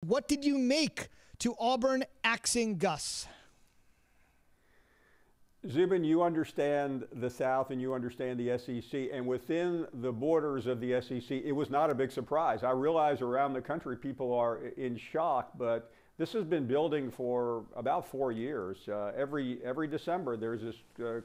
What did you make to Auburn axing Gus? Zubin, you understand the South and you understand the SEC, and within the borders of the SEC, it was not a big surprise. I realize around the country people are in shock, but this has been building for about 4 years. Every December, there's this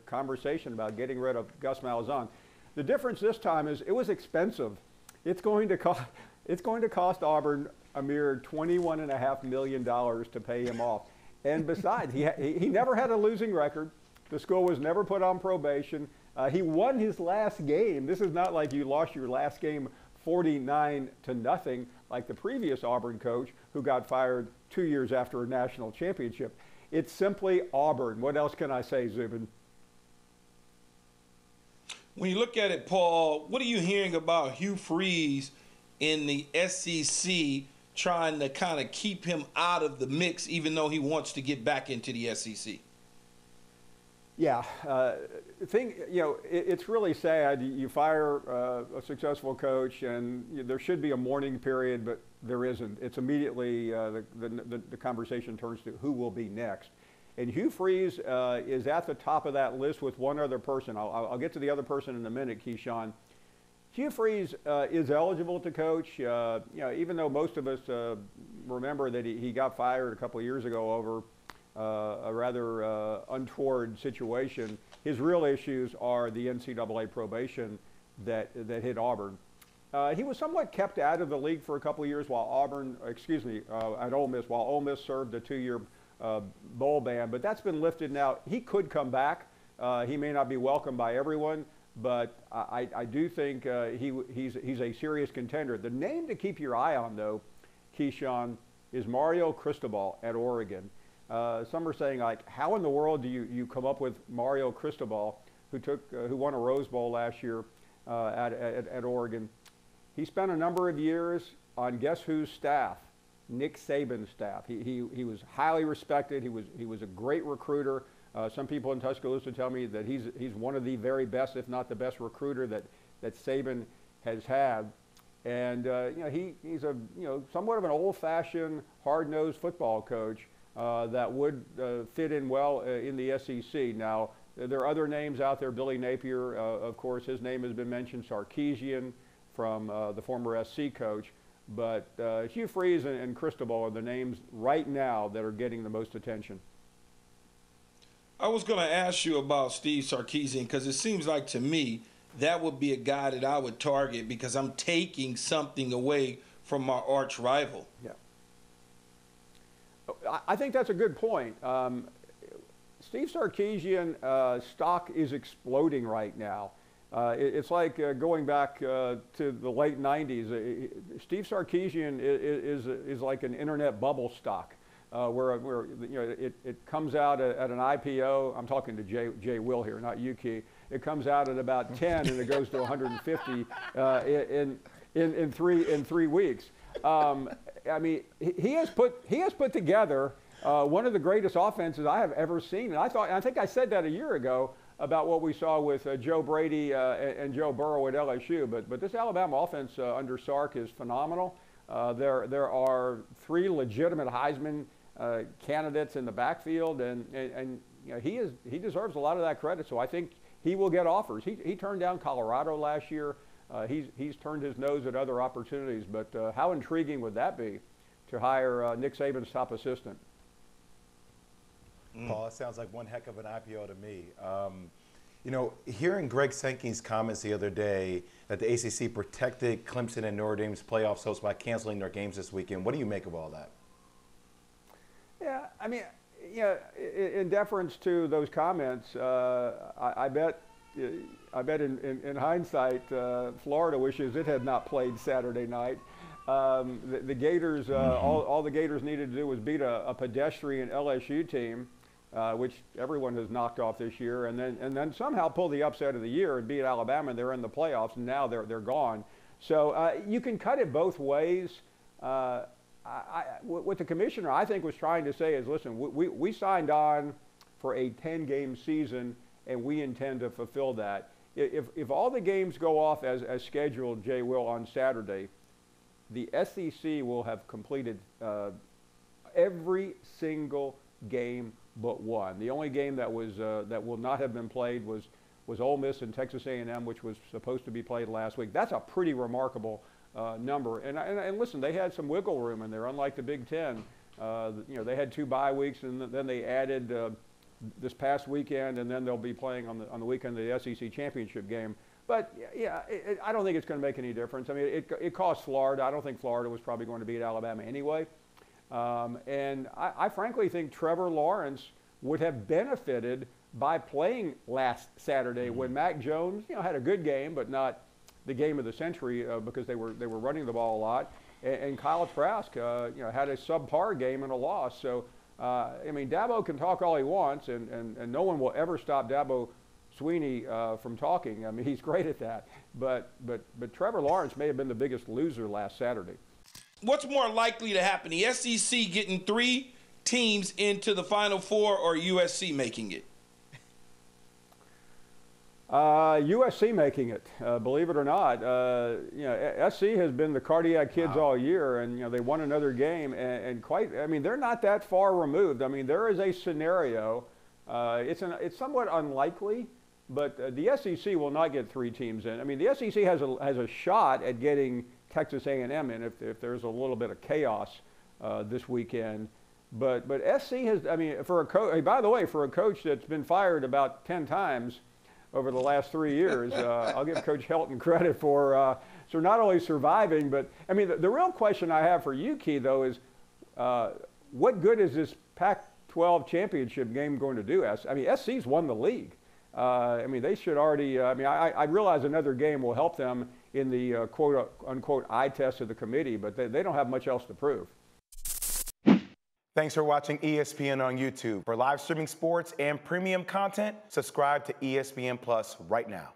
conversation about getting rid of Gus Malzahn. The difference this time is it was expensive. It's going to cost Auburn a mere $21.5 million to pay him off. And besides, he never had a losing record. The school was never put on probation. He won his last game. This is not like you lost your last game 49-0 like the previous Auburn coach who got fired 2 years after a national championship. It's simply Auburn. What else can I say, Zubin? When you look at it, Paul, what are you hearing about Hugh Freeze in the SEC trying to kind of keep him out of the mix, even though he wants to get back into the SEC? Yeah, it's really sad. You fire a successful coach, and there should be a mourning period, but there isn't. It's immediately the conversation turns to who will be next. And Hugh Freeze is at the top of that list with one other person. I'll get to the other person in a minute, Keyshawn. Hugh Freeze is eligible to coach. Even though most of us remember that he got fired a couple of years ago over a rather untoward situation, his real issues are the NCAA probation that hit Auburn. He was somewhat kept out of the league for a couple of years while at Ole Miss, while Ole Miss served a 2-year bowl ban, but that's been lifted now. He could come back. He may not be welcomed by everyone, but I do think he's a serious contender. The name to keep your eye on, though, Keyshawn, is Mario Cristobal at Oregon. Some are saying, like, how in the world do you come up with Mario Cristobal, who won a Rose Bowl last year at Oregon? He spent a number of years on guess whose staff? Nick Saban's staff. He was highly respected. He was a great recruiter. Some people in Tuscaloosa tell me that he's one of the very best, if not the best recruiter that Saban has had. And he's a somewhat of an old-fashioned, hard-nosed football coach that would fit in well in the SEC. Now, there are other names out there. Billy Napier, of course, his name has been mentioned. Sarkisian from the former SC coach. But Hugh Freeze and Cristobal are the names right now that are getting the most attention. I was going to ask you about Steve Sarkisian because it seems like to me that would be a guy that I would target because I'm taking something away from my arch rival. Yeah. I think that's a good point. Steve Sarkisian stock is exploding right now. It's like going back to the late 90s. Steve Sarkisian is like an internet bubble stock, where it comes out at an IPO. I'm talking to Jay Will here, not Yuki. It comes out at about 10 and it goes to 150 in 3 weeks. I mean, he has put together one of the greatest offenses I have ever seen, and I think I said that a year ago about what we saw with Joe Brady and Joe Burrow at LSU. But this Alabama offense under Sark is phenomenal. There are 3 legitimate Heisman candidates in the backfield, and he deserves a lot of that credit. So I think he will get offers. He turned down Colorado last year. He's turned his nose at other opportunities. But how intriguing would that be to hire Nick Saban's top assistant? Paul, it sounds like one heck of an IPO to me. Hearing Greg Sankey's comments the other day that the ACC protected Clemson and Notre Dame's playoff hopes by canceling their games this weekend, what do you make of all that? Yeah, I mean, in deference to those comments, I bet in hindsight, Florida wishes it had not played Saturday night. The Gators, all the Gators needed to do was beat a pedestrian LSU team, which everyone has knocked off this year, and then somehow pull the upset of the year and beat Alabama. They're in the playoffs, and now they're gone. So you can cut it both ways. What the commissioner, I think, was trying to say is, listen, we signed on for a 10-game season, and we intend to fulfill that. If all the games go off as scheduled, Jay Will, on Saturday, the SEC will have completed every single game but one. The only game that was that will not have been played was Ole Miss and Texas A&M, which was supposed to be played last week. That's a pretty remarkable number. And listen, they had some wiggle room in there, unlike the Big Ten. You know, they had 2 bye weeks, and then they added this past weekend, and then they'll be playing on the weekend of the SEC championship game. But yeah, I don't think it's going to make any difference. I mean, it cost Florida. I don't think Florida was probably going to beat Alabama anyway. And I frankly think Trevor Lawrence would have benefited by playing last Saturday when Mac Jones, you know, had a good game, but not the game of the century because they were running the ball a lot. And Kyle Trask, you know, had a subpar game and a loss. So, I mean, Dabo can talk all he wants, and no one will ever stop Dabo Sweeney from talking. I mean, he's great at that. But Trevor Lawrence may have been the biggest loser last Saturday. What's more likely to happen, the SEC getting 3 teams into the Final Four or USC making it? USC making it, believe it or not. You know, SC has been the cardiac kids all year, and you know they won another game, and quite. I mean, they're not that far removed. I mean, there is a scenario. It's somewhat unlikely, but the SEC will not get 3 teams in. I mean, the SEC has a shot at getting Texas A&M in if there's a little bit of chaos this weekend. But SC has. I mean, for a coach. By the way, for a coach that's been fired about 10 times over the last 3 years. I'll give Coach Helton credit for not only surviving, but I mean, the real question I have for you, Key, though, is what good is this Pac-12 championship game going to do? I mean, SC's won the league. I mean, they should already, I mean, I realize another game will help them in the quote-unquote eye test of the committee, but they don't have much else to prove. Thanks for watching ESPN on YouTube. For live streaming sports and premium content, subscribe to ESPN Plus right now.